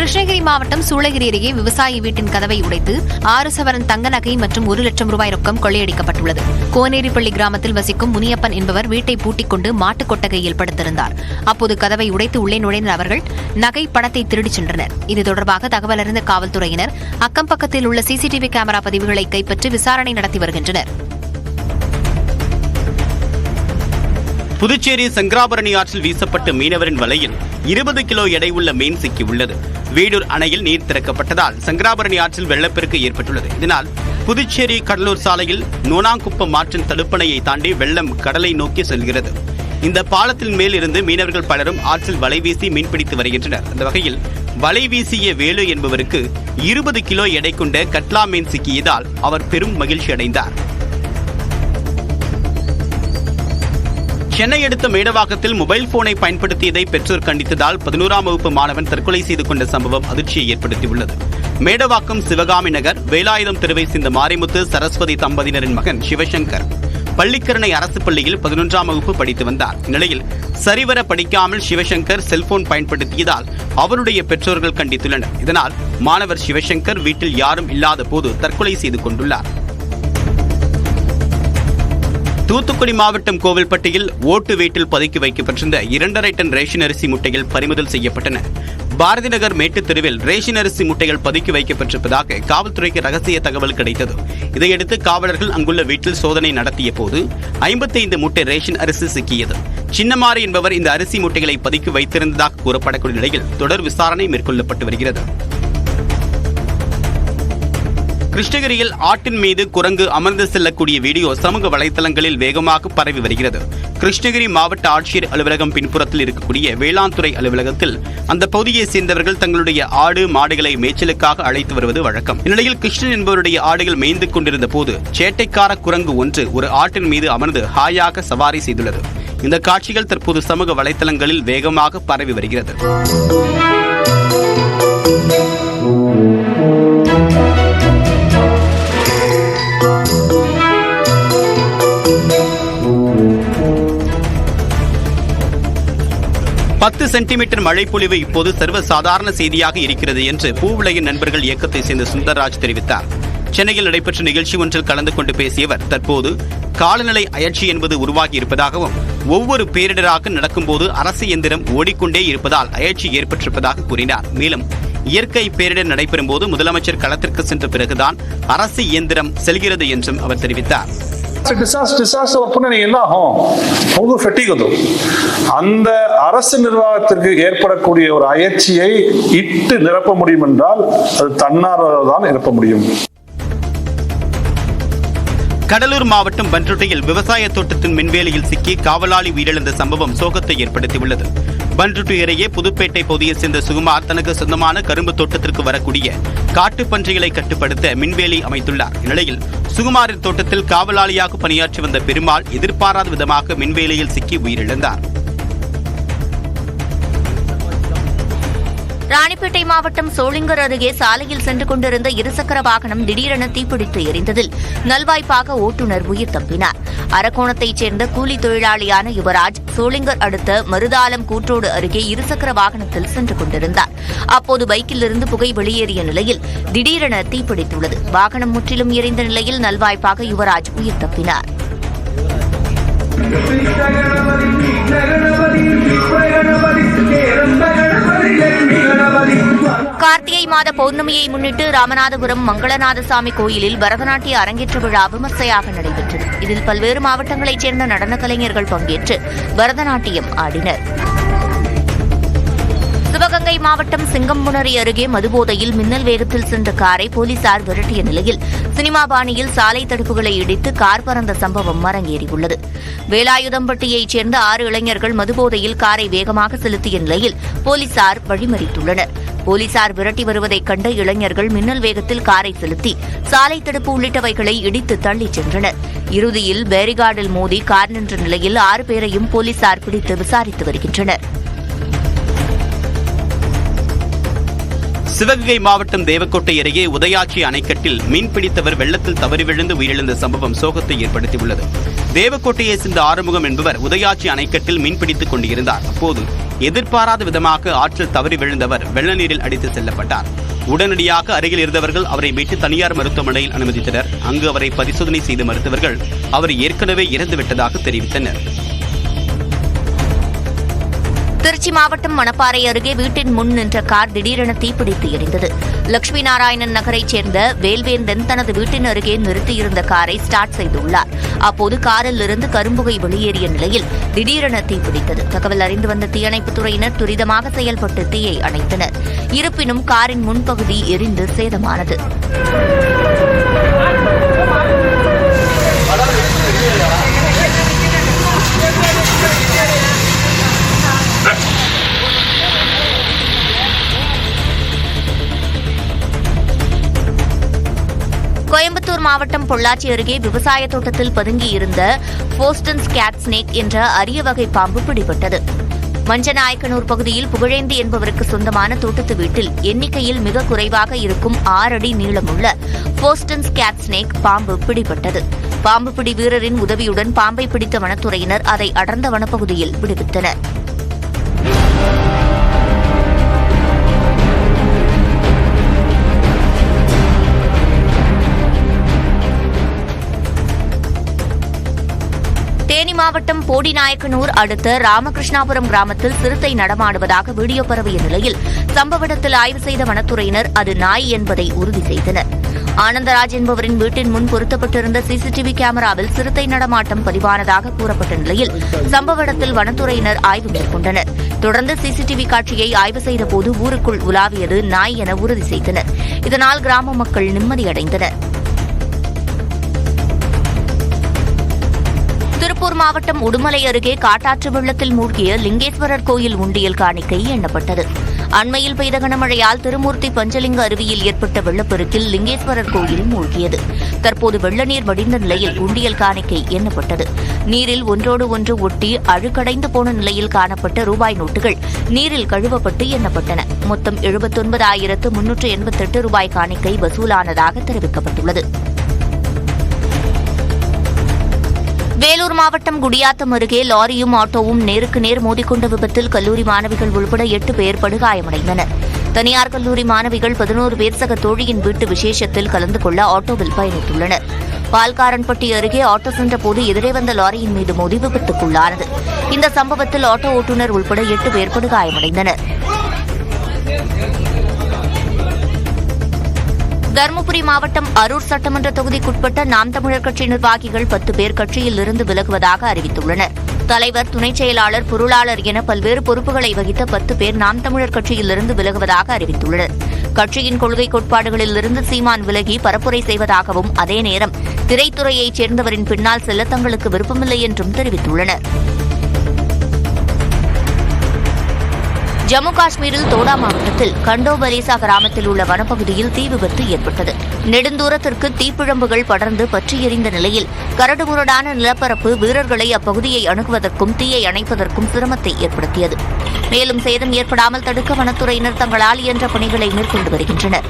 கிருஷ்ணகிரி மாவட்டம் சூளகிரி அருகே விவசாயி வீட்டின் கதவை உடைத்து 6 சவரன் தங்க நகை மற்றும் 1 லட்சம் ரூபாய் ரொக்கம் கொள்ளையடிக்கப்பட்டுள்ளது. கோனேரிப்பள்ளி கிராமத்தில் வசிக்கும் முனியப்பன் என்பவர் வீட்டை பூட்டிக் கொண்டு மாட்டுக் கொட்டகையில் படுத்திருந்தார். அப்போது கதவை உடைத்து உள்ளே நுழைந்த அவர்கள் நகை பணத்தை திருடிச் சென்றனர். இது தொடர்பாக தகவல் அறிந்த காவல்துறையினர் அக்கம் பக்கத்தில் உள்ள சிசிடிவி கேமரா பதிவுகளை கைப்பற்றி விசாரணை நடத்தி வருகின்றனர். புதுச்சேரி சங்கராபரணி ஆற்றில் வீசப்பட்ட மீனவரின் வலையில் 20 கிலோ எடை உள்ள மீன் சிக்கியுள்ளது. வீடூர் அணையில் நீர் திறக்கப்பட்டதால் சங்கராபரணி ஆற்றில் வெள்ளப்பெருக்கு ஏற்பட்டுள்ளது. இதனால் புதுச்சேரி கடலூர் சாலையில் நோனாங்குப்பம் ஆற்றின் தடுப்பணையை தாண்டி வெள்ளம் கடலை நோக்கி செல்கிறது. இந்த பாலத்தின் மேல் இருந்து மீனவர்கள் பலரும் ஆற்றில் வலை வீசி மீன்பிடித்து வருகின்றனர். அந்த வகையில் வலை வீசிய வேலு என்பவருக்கு 20 கிலோ எடை கொண்ட கட்லா மீன் சிக்கியதால் அவர் பெரும் மகிழ்ச்சி அடைந்தார். சென்னை அடுத்த மேடவாக்கத்தில் மொபைல் போனை பயன்படுத்தியதை பெற்றோர் கண்டித்ததால் 11ஆம் வகுப்பு மாணவன் தற்கொலை செய்து கொண்ட சம்பவம் அதிர்ச்சியை ஏற்படுத்தியுள்ளது. மேடவாக்கம் சிவகாமி நகர் வேலாயுதம் தெருவை சேர்ந்த மாரிமுத்து சரஸ்வதி தம்பதியினரின் மகன் சிவசங்கர் பள்ளிக்கரணை அரசு பள்ளியில் 11ஆம் வகுப்பு படித்து வந்தார். இந்நிலையில் சரிவர படிக்காமல் சிவசங்கர் செல்போன் பயன்படுத்தியதால் அவருடைய பெற்றோர்கள் கண்டித்துள்ளனர். இதனால் மாணவர் சிவசங்கர் வீட்டில் யாரும் இல்லாத போது தற்கொலை செய்து கொண்டுள்ளார். தூத்துக்குடி மாவட்டம் கோவில்பட்டியில் ஓட்டு வீட்டில் பதுக்கி வைக்கப்பட்டிருந்த 2.5 டன் ரேஷன் அரிசி முட்டைகள் பறிமுதல் செய்யப்பட்டன. பாரதி நகர் மேட்டு தெருவில் ரேஷன் அரிசி முட்டைகள் பதுக்கி வைக்கப்பட்டிருப்பதாக காவல்துறைக்கு ரகசிய தகவல் கிடைத்தது. இதையடுத்து காவலர்கள் அங்குள்ள வீட்டில் சோதனை நடத்திய போது 55 மூட்டை ரேஷன் அரிசி சிக்கியது. சின்னமாரி என்பவர் இந்த அரிசி முட்டைகளை பதுக்கி வைத்திருந்ததாக கூறப்படக்கூடிய நிலையில் தொடர் விசாரணை மேற்கொள்ளப்பட்டு வருகிறது. கிருஷ்ணகிரியில் ஆட்டின் மீது குரங்கு அமர்ந்து செல்லக்கூடிய வீடியோ சமூக வலைதளங்களில் வேகமாக பரவி வருகிறது. கிருஷ்ணகிரி மாவட்ட ஆட்சியர் அலுவலகம் பின்புறத்தில் இருக்கக்கூடிய வேளாண் துறை அலுவலகத்தில் அந்த பகுதியை சேர்ந்தவர்கள் தங்களுடைய ஆடு மாடுகளை மேய்ச்சலுக்காக அழைத்து வருவது வழக்கம். இந்நிலையில் கிருஷ்ணன் என்பவருடைய ஆடுகள் மேய்ந்து கொண்டிருந்த போது சேட்டைக்கார குரங்கு ஒன்று ஒரு ஆட்டின் மீது அமர்ந்து ஹாயாக சவாரி செய்துள்ளது. இந்த காட்சிகள் தற்போது சமூக வலைதளங்களில் வேகமாக பரவி வருகிறது. பத்து சென்டிமீட்டர் மழை பொழிவு இப்போது சர்வசாதாரண செய்தியாக இருக்கிறது என்று பூவுலகின் நண்பர்கள் இயக்கத்தை சேர்ந்த சுந்தர்ராஜ் தெரிவித்தார். சென்னையில் நடைபெற்ற நிகழ்ச்சி ஒன்றில் கலந்து கொண்டு பேசியவர் தற்போது காலநிலை அயற்சி என்பது உருவாகி இருப்பதாகவும் ஒவ்வொரு பேரிடராக நடக்கும்போது அரசு இயந்திரம் ஓடிக்கொண்டே இருப்பதால் அயற்சி ஏற்பட்டிருப்பதாக கூறினார். மேலும் இயற்கை பேரிடர் நடைபெறும் போது முதலமைச்சர் களத்திற்கு சென்ற பிறகுதான் அரசு இயந்திரம் செல்கிறது என்றும் அவர் தெரிவித்தார். அந்த அரசு நிர்வாகத்திற்கு ஏற்படக்கூடிய ஒரு அயற்சியை இட்டு நிரப்ப முடியும் என்றால் அது தன்னார்வலர்தான் நிரப்ப முடியும். கடலூர் மாவட்டம் பன்ருட்டியில் விவசாய தோட்டத்தின் மின்வேலியில் சிக்கி காவலாளி உயிரிழந்த சம்பவம் சோகத்தை ஏற்படுத்தியுள்ளது. பன்ருட்டி அருகே புதுப்பேட்டை பகுதியை சேர்ந்த சுகுமார் தனக்கு சொந்தமான கரும்பு தோட்டத்திற்கு வரக்கூடிய காட்டு பன்றிகளை கட்டுப்படுத்த மின்வேலி அமைத்துள்ளார். இந்நிலையில் சுகுமாரின் தோட்டத்தில் காவலாளியாக பணியாற்றி வந்த பெருமாள் எதிர்பாராத விதமாக மின்வேலியில் சிக்கி உயிரிழந்தார். ராணிப்பேட்டை மாவட்டம் சோளிங்கர் அருகே சாலையில் சென்று கொண்டிருந்த இருசக்கர வாகனம் திடீரென தீப்பிடித்து எரிந்ததில் நல்வாய்ப்பாக ஓட்டுநர் உயிர் தப்பினார். அரக்கோணத்தைச் சேர்ந்த கூலி தொழிலாளியான யுவராஜ் சோளிங்கர் அடுத்த மருதாலம் கூற்றோடு அருகே இருசக்கர வாகனத்தில் சென்று கொண்டிருந்தார். அப்போது பைக்கிலிருந்து புகை வெளியேறிய நிலையில் திடீரென தீப்பிடித்துள்ளது. வாகனம் முற்றிலும் எரிந்த நிலையில் நல்வாய்ப்பாக யுவராஜ் உயிர் தப்பினார். கார்த்திகை மாத பௌர்ணமியை முன்னிட்டு ராமநாதபுரம் மங்களநாதசாமி கோயிலில் பரதநாட்டிய அரங்கேற்ற விழா விமர்சையாக நடைபெற்றது. இதில் பல்வேறு மாவட்டங்களைச் சேர்ந்த நடன கலைஞர்கள் பங்கேற்று பரதநாட்டியம் ஆடினர். சிவகங்கை மாவட்டம் சிங்கம்புணரி அருகே மதுபோதையில் மின்னல் வேகத்தில் சென்ற காரை போலீசார் விரட்டிய நிலையில் சினிமா பாணியில் சாலை தடுப்புகளை இடித்து கார் பறந்த சம்பவம் அரங்கேறியுள்ளது. வேலாயுதம்பட்டியைச் சேர்ந்த 6 இளைஞர்கள் மதுபோதையில் காரை வேகமாக செலுத்திய நிலையில் போலீசார் வழிமறித்துள்ளனர். போலீசார் விரட்டி வருவதைக் கண்ட இளைஞர்கள் மின்னல் வேகத்தில் காரை செலுத்தி சாலை தடுப்பு உள்ளிட்டவைகளை இடித்து தள்ளிச் சென்றனர். இறுதியில் பேரிகார்டில் மோதி கார் நின்ற நிலையில் 6 பேரையும் போலீசார் பிடித்து விசாரித்து வருகின்றனர். சிவகங்கை மாவட்டம் தேவக்கோட்டை அருகே உதயாட்சி அணைக்கட்டில் மீன்பிடித்தவர் வெள்ளத்தில் தவறி விழுந்து உயிரிழந்த சம்பவம் சோகத்தை ஏற்படுத்தியுள்ளது. தேவக்கோட்டையை சேர்ந்த ஆறுமுகம் என்பவர் உதயாட்சி அணைக்கட்டில் மீன்பிடித்துக் கொண்டிருந்தார். அப்போது எதிர்பாராத விதமாக ஆற்றில் தவறி விழுந்தவர் வெள்ள நீரில் அடித்து செல்லப்பட்டார். உடனடியாக அருகில் இருந்தவர்கள் அவரை மீட்டு தனியார் மருத்துவமனையில் அனுமதித்தனர். அங்கு அவரை பரிசோதனை செய்த மருத்துவர்கள் அவர் ஏற்கனவே இறந்துவிட்டதாக தெரிவித்தனர். திருச்சி மாவட்டம் மணப்பாறை அருகே வீட்டின் முன் நின்ற கார் திடீரென தீப்பிடித்து எரிந்தது. லட்சுமி நாராயணன் நகரைச் சேர்ந்த வேல்வேந்தன் தனது வீட்டின் அருகே நிறுத்தியிருந்த காரை ஸ்டார்ட் செய்துள்ளார். அப்போது காரில் இருந்து கரும்புகை வெளியேறிய நிலையில் திடீரென தீப்பிடித்தது. தகவல் அறிந்து வந்த தீயணைப்புத் துறையினர் துரிதமாக செயல்பட்டு தீயை அணைத்தனர். இருப்பினும் காரின் முன்பகுதி எரிந்து சேதமானது. கோயம்புத்தூர் மாவட்டம் பொள்ளாச்சி அருகே விவசாய தோட்டத்தில் பதுங்கியிருந்த போஸ்டன்ஸ் கேட் ஸ்னேக் என்ற அரிய வகை பாம்பு பிடிபட்டது. மஞ்சநாயக்கனூர் பகுதியில் புகழேந்தி என்பவருக்கு சொந்தமான தோட்டத்து வீட்டில் எண்ணிக்கையில் மிக குறைவாக இருக்கும் 6 அடி நீளமுள்ள போஸ்டன்ஸ் கேட் ஸ்னேக் பாம்பு பிடிபட்டது. பாம்பு பிடி வீரரின் உதவியுடன் பாம்பை பிடித்த வனத்துறையினர் அதை அடர்ந்த வனப்பகுதியில் விடுவித்தனர். தேனி மாவட்டம் போடிநாயக்கனூர் அடுத்த ராமகிருஷ்ணாபுரம் கிராமத்தில் சிறுத்தை நடமாடுவதாக வீடியோ பரவிய நிலையில் சம்பவ இடத்தில் ஆய்வு செய்த வனத்துறையினர் அது நாய் என்பதை உறுதி செய்தனர். ஆனந்தராஜ் என்பவரின் வீட்டின் முன் பொருத்தப்பட்டிருந்த சிசிடிவி கேமராவில் சிறுத்தை நடமாட்டம் பதிவானதாக கூறப்பட்ட நிலையில் சம்பவ இடத்தில் வனத்துறையினர் ஆய்வு மேற்கொண்டனர். தொடர்ந்து சிசிடிவி காட்சியை ஆய்வு செய்தபோது ஊருக்குள் உலாவியது நாய் என உறுதி செய்தனர். இதனால் கிராம மக்கள் நிம்மதியடைந்தனர். திருப்பூர் மாவட்டம் உடுமலை அருகே காட்டாற்று வெள்ளத்தில் மூழ்கிய லிங்கேஸ்வரர் கோயில் உண்டியல் காணிக்கை எண்ணப்பட்டது. அண்மையில் பெய்த கனமழையால் திருமூர்த்தி பஞ்சலிங்க அருவியில் ஏற்பட்ட வெள்ளப்பெருக்கில் லிங்கேஸ்வரர் கோயில் மூழ்கியது. தற்போது வெள்ள நீர் வடிந்த நிலையில் உண்டியல் காணிக்கை எண்ணப்பட்டது. நீரில் ஒன்றோடு ஒன்று ஒட்டி அழுக்கடைந்து போன நிலையில் காணப்பட்ட ரூபாய் நோட்டுகள் நீரில் கழுவப்பட்டு எண்ணப்பட்டன. மொத்தம் 79,388 ரூபாய் காணிக்கை வசூலானதாக தெரிவிக்கப்பட்டுள்ளது. வேலூர் மாவட்டம் குடியாத்தம் அருகே லாரியும் ஆட்டோவும் நேருக்கு நேர் மோதிக்கொண்ட விபத்தில் கல்லூரி மாணவிகள் உள்பட 8 பேர் படுகாயமடைந்தனர். தனியார் கல்லூரி மாணவிகள் 11 பேர் சக தோழியின் வீட்டு விசேஷத்தில் கலந்து கொள்ள ஆட்டோவில் பயணித்துள்ளனர். பால்காரன்பட்டி அருகே ஆட்டோ சென்றபோது எதிரே வந்த லாரியின் மீது மோதி விபத்துக்குள்ளானது. இந்த சம்பவத்தில் ஆட்டோ ஓட்டுநர் உள்பட 8 பேர் படுகாயமடைந்தனர். தருமபுரி மாவட்டம் அரூர் சட்டமன்ற தொகுதிக்குட்பட்ட நாம் தமிழர் கட்சி நிர்வாகிகள் 10 பேர் கட்சியில் இருந்து விலகுவதாக அறிவித்துள்ளனர். தலைவர், துணைச் செயலாளர், பொருளாளர் என பல்வேறு பொறுப்புகளை வகித்த 10 பேர் நாம் தமிழர் கட்சியிலிருந்து விலகுவதாக அறிவித்துள்ளனர். கட்சியின் கொள்கை கோட்பாடுகளிலிருந்து சீமான் விலகி பரப்புரை செய்வதாகவும், அதே நேரம் திரைத்துறையைச் சேர்ந்தவரின் பின்னால் செல்ல தங்களுக்கு விருப்பமில்லை என்றும் தெரிவித்துள்ளனர். ஜம்மு காஷ்மீரில் தோடா மாவட்டத்தில் கண்டோபலேசா கிராமத்தில் உள்ள வனப்பகுதியில் தீ விபத்து ஏற்பட்டது. நெடுந்தூரத்திற்கு தீப்பிழம்புகள் படர்ந்து பற்றி எரிந்த நிலையில் கரடுமுரடான நிலப்பரப்பு வீரர்களை அப்பகுதியை அணுகுவதற்கும் தீயை அணைப்பதற்கும் சிரமத்தை ஏற்படுத்தியது. மேலும் சேதம் ஏற்படாமல் தடுக்க வனத்துறையினர் தங்களால் இயன்ற பணிகளை மேற்கொண்டு வருகின்றனர்.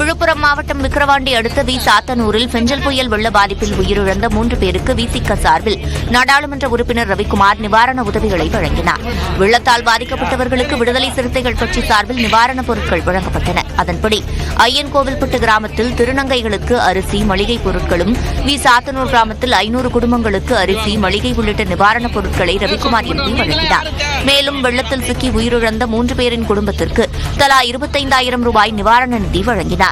விழுப்புரம் மாவட்டம் விக்கிரவாண்டி அடுத்த வி சாத்தனூரில் பெஞ்சல் புயல் வெள்ள பாதிப்பில் உயிரிழந்த 3 பேருக்கு விசிக சார்பில் நாடாளுமன்ற உறுப்பினர் ரவிக்குமார் நிவாரண உதவிகளை வழங்கினார். வெள்ளத்தால் பாதிக்கப்பட்டவர்களுக்கு விடுதலை சிறுத்தைகள் கட்சி சார்பில் நிவாரணப் பொருட்கள் வழங்கப்பட்டன. அதன்படி ஐயன்கோவில்பட்டு கிராமத்தில் திருநங்கைகளுக்கு அரிசி, மளிகைப் பொருட்களும், வி சாத்தனூர் கிராமத்தில் 500 குடும்பங்களுக்கு அரிசி, மளிகை உள்ளிட்ட நிவாரணப் பொருட்களை ரவிக்குமார் எம்பி வழங்கினார். மேலும் வெள்ளத்தில் சிக்கி உயிரிழந்த 3 பேரின் குடும்பத்திற்கு தலா 25,000 ரூபாய் நிவாரண நிதி வழங்கினார்.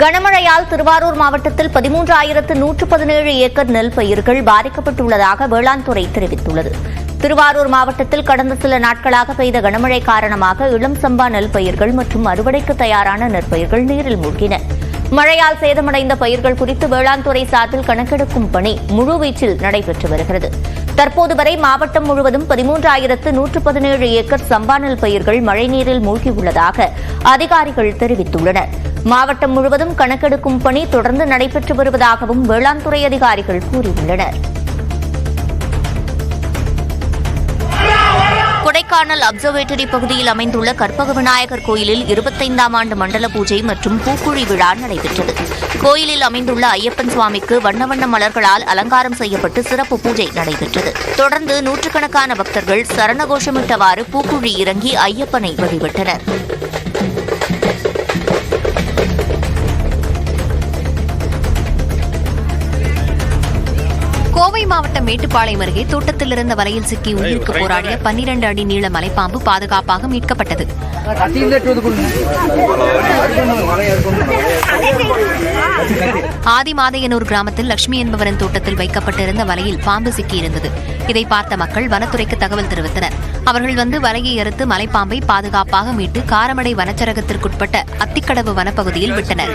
கனமழையால் திருவாரூர் மாவட்டத்தில் 13,117 ஏக்கர் நெல் பயிர்கள் பாதிக்கப்பட்டுள்ளதாக வேளாண் துறை தெரிவித்துள்ளது. திருவாரூர் மாவட்டத்தில் கடந்த சில நாட்களாக பெய்த கனமழை காரணமாக இளம் சம்பா நெல் பயிர்கள் மற்றும் அறுவடைக்கு தயாரான நெற்பயிர்கள் நீரில் மூழ்கின. மழையால் சேதமடைந்த பயிர்கள் குறித்து வேளாண் துறை சார்பில் கணக்கெடுக்கும் பணி முழுவீச்சில் நடைபெற்று வருகிறது. தற்போது வரை மாவட்டம் முழுவதும் 13,117 ஏக்கர் சம்பா நெல் பயிர்கள் மழைநீரில் மூழ்கியுள்ளதாக அதிகாரிகள் தெரிவித்துள்ளனர். மாவட்டம் முழுவதும் கணக்கெடுக்கும் பணி தொடர்ந்து நடைபெற்று வருவதாகவும் வேளாண் துறை அதிகாரிகள் கூறியுள்ளனர். கொடைக்கானல் அப்சர்வேட்டரி பகுதியில் அமைந்துள்ள கற்பக விநாயகர் கோயிலில் 25ஆம் ஆண்டு மண்டல பூஜை மற்றும் பூக்குழி விழா நடைபெற்றது. கோயிலில் அமைந்துள்ள ஐயப்பன் சுவாமிக்கு வண்ண வண்ண மலர்களால் அலங்காரம் செய்யப்பட்டு சிறப்பு பூஜை நடைபெற்றது. தொடர்ந்து நூற்றுக்கணக்கான பக்தர்கள் சரணகோஷமிட்டவாறு பூக்குழி இறங்கி ஐயப்பனை வழிபட்டனர். கோவை மாவட்டம் மேட்டுப்பாளையம் அருகே தோட்டத்தில் இருந்த வலையில் சிக்கி உயிருக்கு போராடிய 12 அடி நீள மலைப்பாம்பு பாதுகாப்பாக மீட்கப்பட்டது. ஆதிமாதையனூர் கிராமத்தில் லட்சுமி என்பவரின் தோட்டத்தில் வைக்கப்பட்டிருந்த வலையில் பாம்பு சிக்கியிருந்தது. இதை பார்த்த மக்கள் வனத்துறைக்கு தகவல் தெரிவித்தனர். அவர்கள் வந்து வலையை அறுத்து மலைப்பாம்பை பாதுகாப்பாக மீட்டு காரமடை வனச்சரகத்திற்குட்பட்ட அத்திக்கடவு வனப்பகுதியில் விட்டனர்.